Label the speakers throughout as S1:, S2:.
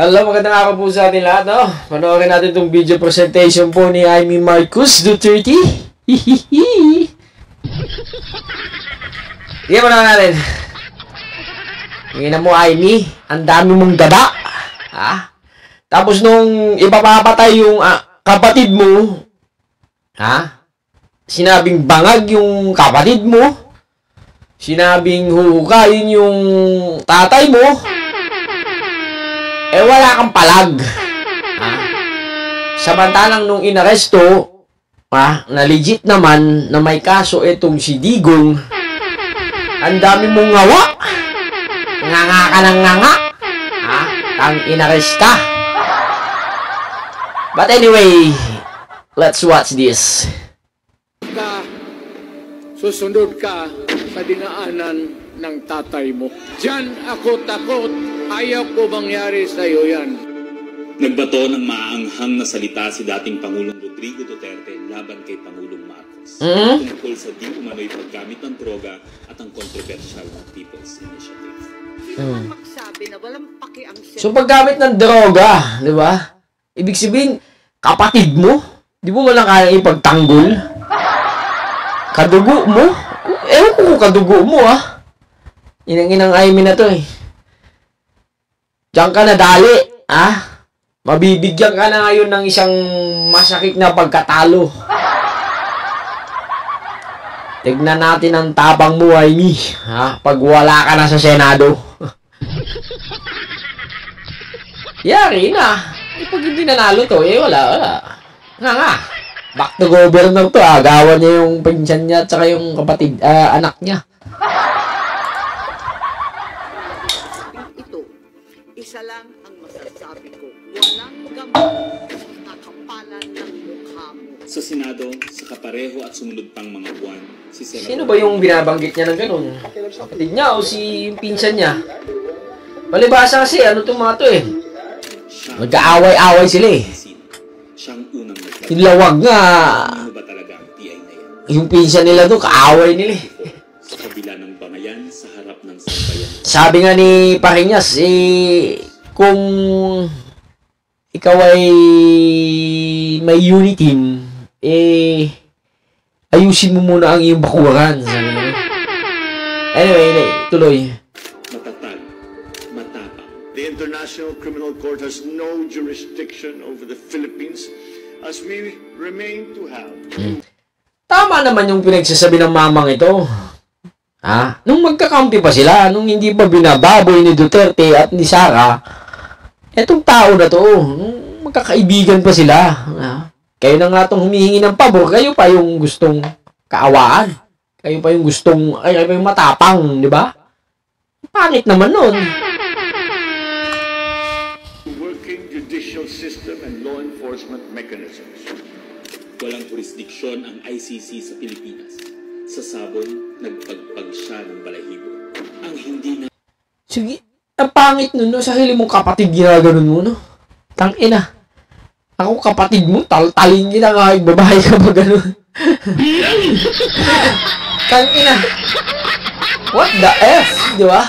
S1: Hello, magandang araw po sa atin lahat, no? Panoorin natin itong video presentation po ni Amy Marcos Duterte. Hihihi. Sige, panoorin natin. Tingnan mo, Amy, ang dami mong dada. Ha? Tapos nung ipapapatay yung kapatid mo, ha? Sinabing bangag yung kapatid mo. Sinabing huhukayin yung tatay mo. Eh, wala kang palag. Samantalang nung inaresto, na legit naman na may kaso itong si Digong, ang dami mong ngawa. Nganga ka ng nganga. Ang inaresta. But anyway, let's watch this.
S2: Susunod ka sa dinaanan ng tatay mo. Diyan ako takot. Ayaw ko mangyari sa iyo yan.
S3: Nagbato ng maaanghang na salita si dating Pangulong Rodrigo Duterte laban kay Pangulong Marcos tungkol sa di umano'y paggamit ng droga at ang kontrobersyal ng People's Initiative.
S4: Magsabi na walang paki ang
S1: So, paggamit ng droga, di ba? Ibig sabihin, kapatid mo, di mo lang kaya ipagtanggol? Kadugo mo? Ewan ko kung kadugo mo, Inang Amy na to, Diyan ka na dali, Mabibigyan ka na ngayon ng isang masakit na pagkatalo. Tignan natin ang tapang mo, Amy, pag wala ka na sa Senado. Yari na. Pag hindi nanalo to, wala. Nga. Back to governor to, Gawan niya yung pinsan niya at saka yung kapatid, anak niya.
S4: Isa lang ang masasabi ko. Walang gamot na kapalan ng mukha mo.
S3: Sa Senado, sa kapareho at sumunod pang mga buwan, si Senador...
S1: Sino ba yung binabanggit niya ng ganun? Kapatid niya o si pinsan niya? Palibasa kasi, ano itong mga to Mag-aaway-aaway sila
S3: Siyang unang nagtatapos.
S1: Hilawag nga.
S3: Ano ba talaga ang TI na yan?
S1: Yung pinsan nila doon, kaaway nila
S3: Sa kabila ng bangayan, sa harap ng sambayan.
S1: Sabi nga ni Pariñas, kung ikaw ay may unity team, ayusin mo muna ang iyong bakuran. Anyway, tuloy.
S3: Matatag, matapang.
S5: The International Criminal Court has no jurisdiction over the Philippines as we remain to have.
S1: Tama naman yung pinagsasabi ng mamang ito. Nung magkakampi pa sila, nung hindi pa binababoy ni Duterte at ni Sara, etong tao na to, nung magkakaibigan pa sila, kayo na nga itong humihingi ng pabor, kayo pa yung gustong kaawaan. Kayo pa yung gustong, kayo pa yung matapang, di ba? Pangit naman nun.
S5: Working judicial system and law enforcement mechanisms.
S3: Walang jurisdiksyon ang ICC sa Pilipinas. Sa sabon, nagpagpag siya ng balahibo. Ang hindi na...
S1: Sige, ang pangit nun, sarili mong kapatid ginaganon mo, Tangina. Ako kapatid mo, taltalin kita nga, babae ka ba ganun? Tangina. What the F, di ba?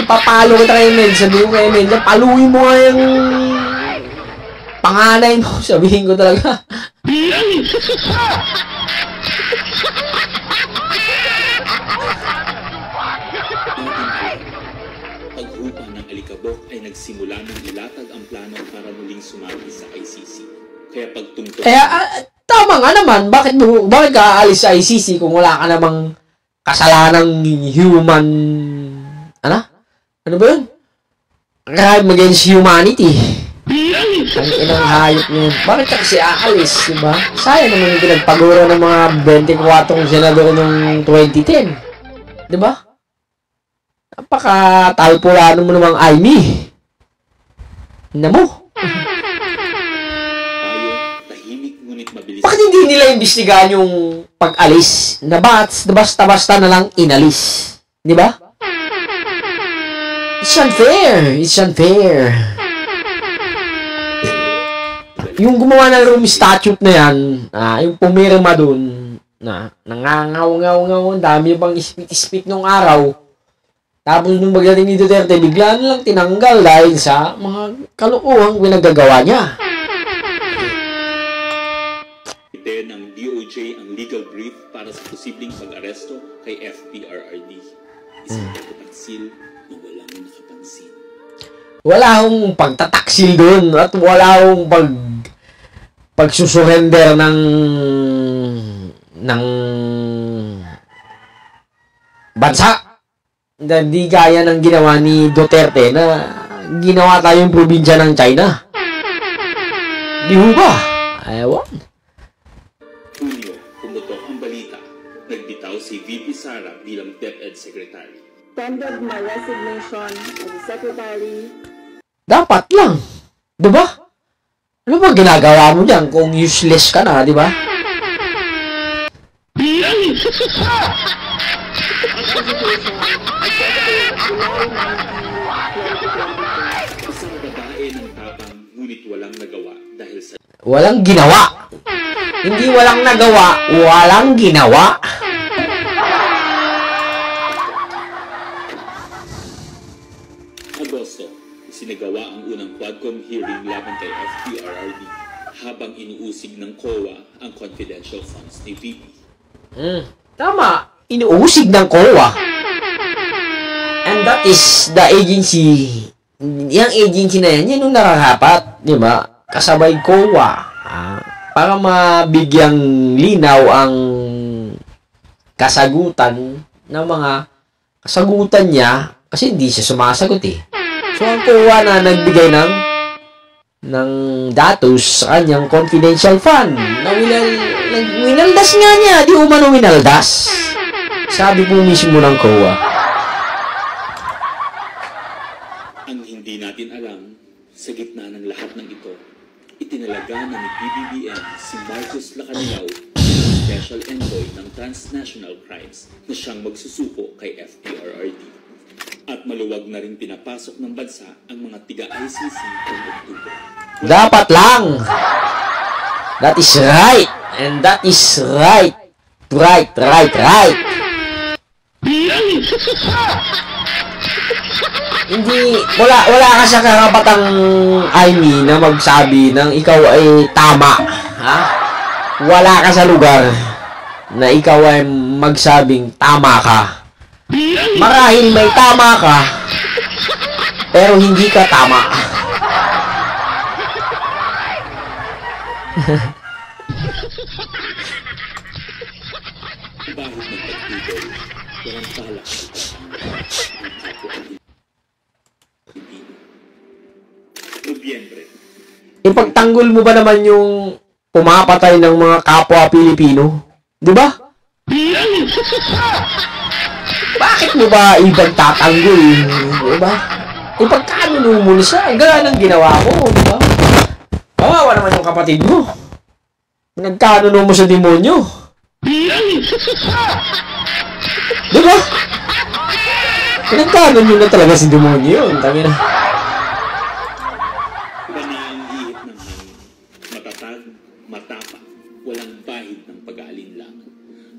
S1: Ipapalo kita kay Mel, sabihin ko kay Mel, paluin mo nga yung panganay mo, sabihin ko talaga.
S3: Paghupa ng alikabok ay nagsimula ng ilatag ang plano para muling sumagi sa ICC. Kaya pagtungtong...
S1: Tama nga naman, bakit ka aalis sa ICC kung wala ka namang kasalanang human... Ano ba yun? Crime against humanity. Ang inang hayop niya. Bakit ka kasi aalis, diba? Sayang naman yung pinagpagura ng mga 24 senador noong 2010. Diba? Napaka-talpurano mo namang Amy. Namo.
S3: Tayo, tahimik ngunit mabilis.
S1: Bakit hindi nila imbestigahan yung pag-alis? Na basta-basta na lang inalis. Diba? It's unfair. It's unfair. Yung gumawa ng room statute na yan, yung pumirma dun, nangangaw-ngaw-ngaw, dami pang ispit-ispit nung araw, Tapos nung pagdating ni Duterte, bigla na lang tinanggal dahil sa mga kalukuhang pinagagawa niya.
S3: Ite ng DOJ ang legal brief para sa posibleng pag-aresto kay FPRRD. Isang pagtataksil na walang nakapansin.
S1: Wala akong pagtataksil doon at wala akong pagsusurrender ng bansa. Hindi gaya ng ginawa ni Duterte na ginawa tayong probinsya ng China. Di ho ba? Ewan.
S3: Hunyo, pumutok ang balita. Nagbitaw si VP Sara bilang DepEd Secretary.
S6: Tendered my resignation as a secretary.
S1: Dapat lang. Diba? Ano ba ginagawa mo dyan kung useless ka na, diba?
S3: Isang babae ng tapang ngunit walang nagawa dahil sa
S1: Walang ginawa. Hindi walang nagawa, walang ginawa.
S3: Agosto, isinagawa ang unang Quadcom hearing laban kay FPRRD habang inuusig ng COA ang confidential funds ni VP.
S1: Tama. Inuusig ng COA. And that is the agency. Yung agency na yan, yun yung nakakapat. Di ba? Kasabay COA. Para mabigyang linaw ang kasagutan ng mga kasagutan niya kasi hindi siya sumasagot eh. So, ang COA na nagbigay ng datos sa kanyang confidential fund na winaldas nga niya, di umano winaldas. Sabi po mismo ng COA.
S3: Ang hindi natin alam, sa gitna ng lahat ng ito, itinalaga na ni PBBM si Marcos Lacanilaw Special Envoy ng Transnational Crimes na siyang magsusuko kay FPRRD. At maluwag na rin pinapasok ng bansa ang mga tiga-ICC noong Oktubre.
S1: Dapat lang. That is right. And that is right. Right. Hindi, wala ka sa karapatang Aimee na magsabi ng ikaw ay tama. Ha? Wala ka sa lugar na ikaw ay magsabing tama ka. Marahil may tama ka, pero hindi ka tama.
S3: Bahid ng pagtutol, walang talak Nobyembre.
S1: Ipagtanggol mo ba naman yung pumapatay ng mga kapwa Pilipino? Di ba? Bakit mo ba ipagtatanggol? Di ba? Ipagkanuno mo na siya. Gano'n ang ginawa ko. Di ba? Kawawa naman yung kapatid mo. Nagkanuno mo sa demonyo. Di ba? Nagkanuno na talaga si demonyo yun. Tangina.
S3: Panahing ihip ng hangin, matatag, matapang, walang bahid ng pag-aalinlangan.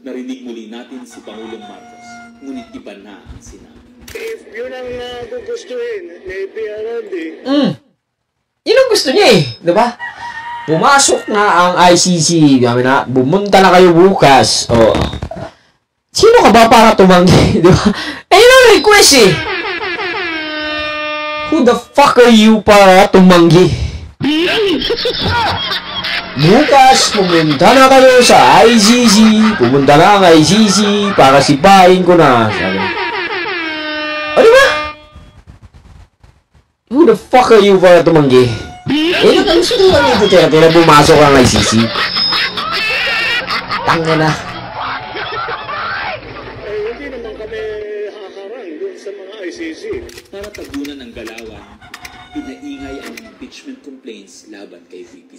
S3: Narinig muli natin si Pangulong Marcos, ngunit iba na ang sinabi.
S5: If yun ang gugustuhin ni PRRD,
S1: Yun ang gusto niya eh. Diba? Pumasok na ang ICC. Sabi na, bumunta na kayo bukas. O, sino ka ba para tumanggi? Diba? Eh, yun ang request eh. Who the fuck are you para tumanggi? Bukas, pumunta na kayo sa ICC. Pumunta na ang ICC para sipahin ko na. Sabi. O, diba? Who the fuck are you para tumanggi? Eh, nakagustuhan ni Duterte na bumasok ang ICC. Tanga na.
S5: hindi naman kami haharang doon sa mga ICC.
S3: Para tagunan ang galawan, pinaingay ang impeachment complaints laban kay VP.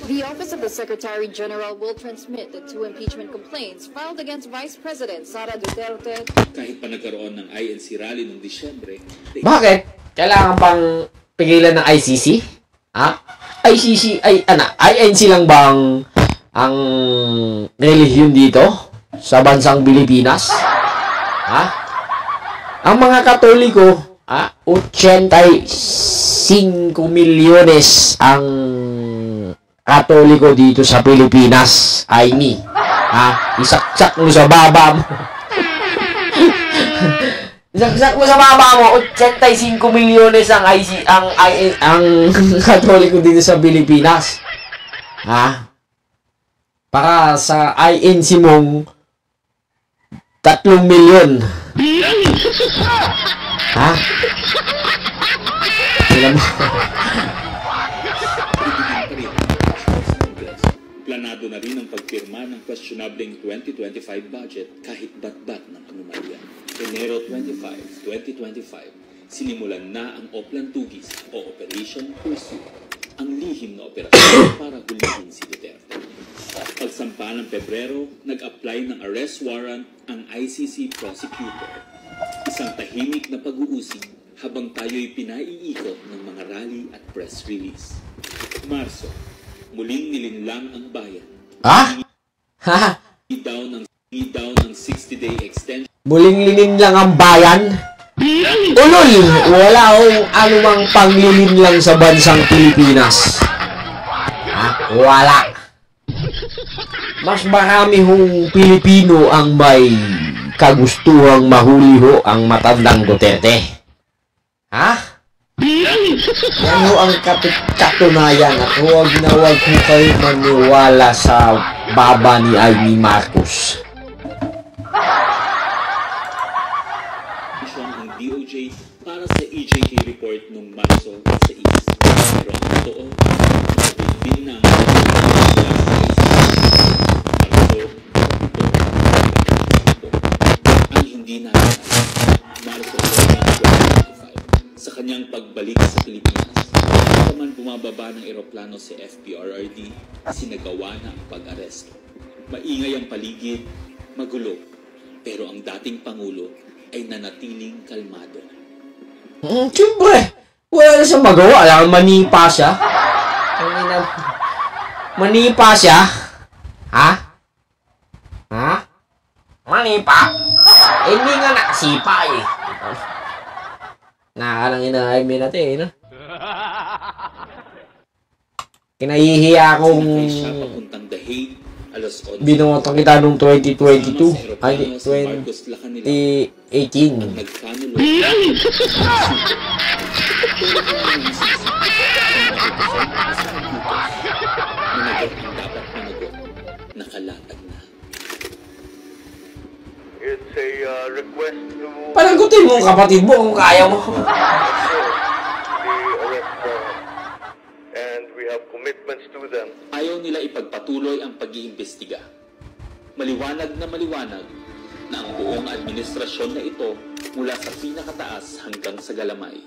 S7: The Office of the Secretary General will transmit the 2 impeachment complaints filed against Vice President Sara Duterte.
S3: Kahit pa nagkaroon ng INC rally noong Disyembre,
S1: Bakit? Kailangan pang pigilan ng ICC? Ha? ICC, INC lang ba ang relihiyon dito? Sa bansang Pilipinas? Ha? Ang mga Katoliko, 85 milyones ang Katoliko dito sa Pilipinas. Ay ni. Isaksak mo sa baba mo. Isaksak mo sa baba mo, 85 milyones ang Katoliko dito sa Pilipinas. Para sa INC mong 3 milyon. Alam mo?
S3: Planado na rin ang pagpirma ng questionableng 2025 budget kahit bat-bat ng anomalya. Enero 25, 2025, sinimulan na ang Oplan Tugis o Operation Pursuit, ang lihim na operasyon para hulihin si Duterte. Pagsampa ng Pebrero, nag-apply ng arrest warrant ang ICC prosecutor. Isang tahimik na pag-uusig habang tayo'y pinaiikot ng mga rally at press release. Marso, muling nilinlang ang bayan. Daw ng 60-day extension.
S1: Muling lininlang ang bayan? Ulol! Wala akong anumang panglilinlang sa bansang Pilipinas. Wala. Mas marami hong Pilipino ang may kagustuhang mahuli ho ang matandang Duterte. Yan ho ang katunayan at huwag na huwag ho kayo maniwala sa baba ni Amy Marcos.
S3: Ang DOJ para sa EJK report noong Marso sa East. Pero ang totoo, din na ang hindi na Marso 2025 sa kanyang pagbalik sa Pilipinas. Kaman bumababa ng eroplano si FPRRD, sinagawa na ang pag-aresto. Maingay ang paligid, magulo, pero ang dating Pangulo ay nanatiling kalmado.
S1: Siyempre, wala na siyang magawa. Alam, manipa siya. Manipa siya? Manipa? Hindi nga nakasipa eh. Nakalang inaaymi natin, no? Kinahihiya akong binungotan kita noong 2022. Ay, 2018.
S3: Nakalatag na.
S5: It's a request to
S1: Panagutin mo ang kapatid mo kung kaya mo.
S5: the arrest warrant, and we have commitments to them.
S3: Ayaw nila ipagpatuloy ang pag-iimbestiga. Maliwanag na ang buong administrasyon na ito mula sa pinakataas hanggang sa galamay.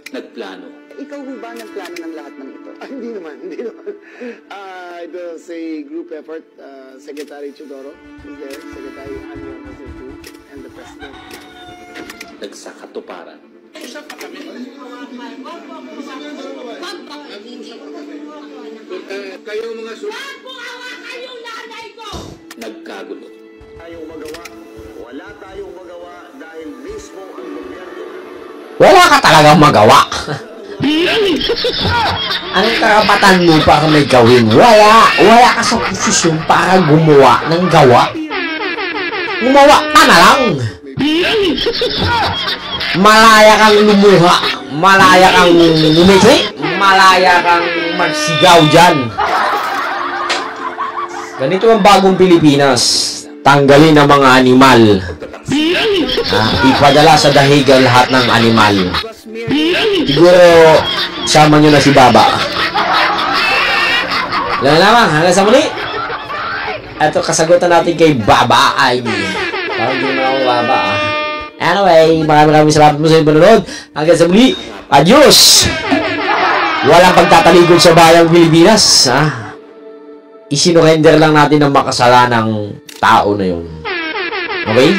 S3: Nagplano.
S4: Ikaw ho ba nagplano ng lahat ng ito?
S8: Hindi naman. It was a group effort. Secretary Chudoro was there, Secretary Anyo was there too, and the President.
S3: Nagsakatuparan.
S2: Kayo mga
S3: Nagkagulo.
S8: Wala tayong magawa dahil mismo ang gobyerno.
S1: Wala ka talagang magawa. Anong karapatan mo para may gawin? Wala ka sa posisyon para gumawa ng gawa. Gumawa ka na lang. Malaya kang lumuha. Malaya kang umikli. Malaya kang magsigaw dyan. Ganito ang bagong Pilipinas. Tanggalin ang mga animal. Ipadala sa dahigan lahat ng animal. Siguro, sama nyo na si Baba. Lamang, hanggang sa muli. Ito, kasagutan natin kay Baba ay parang hindi naman ako Baba Anyway, maraming salamat mo sa inyong panonood. Hanggang sa muli, adios! Walang pagtatalikod sa bayang Pilipinas. Isinurrender lang natin ang makasalanang tao na yun. Okay?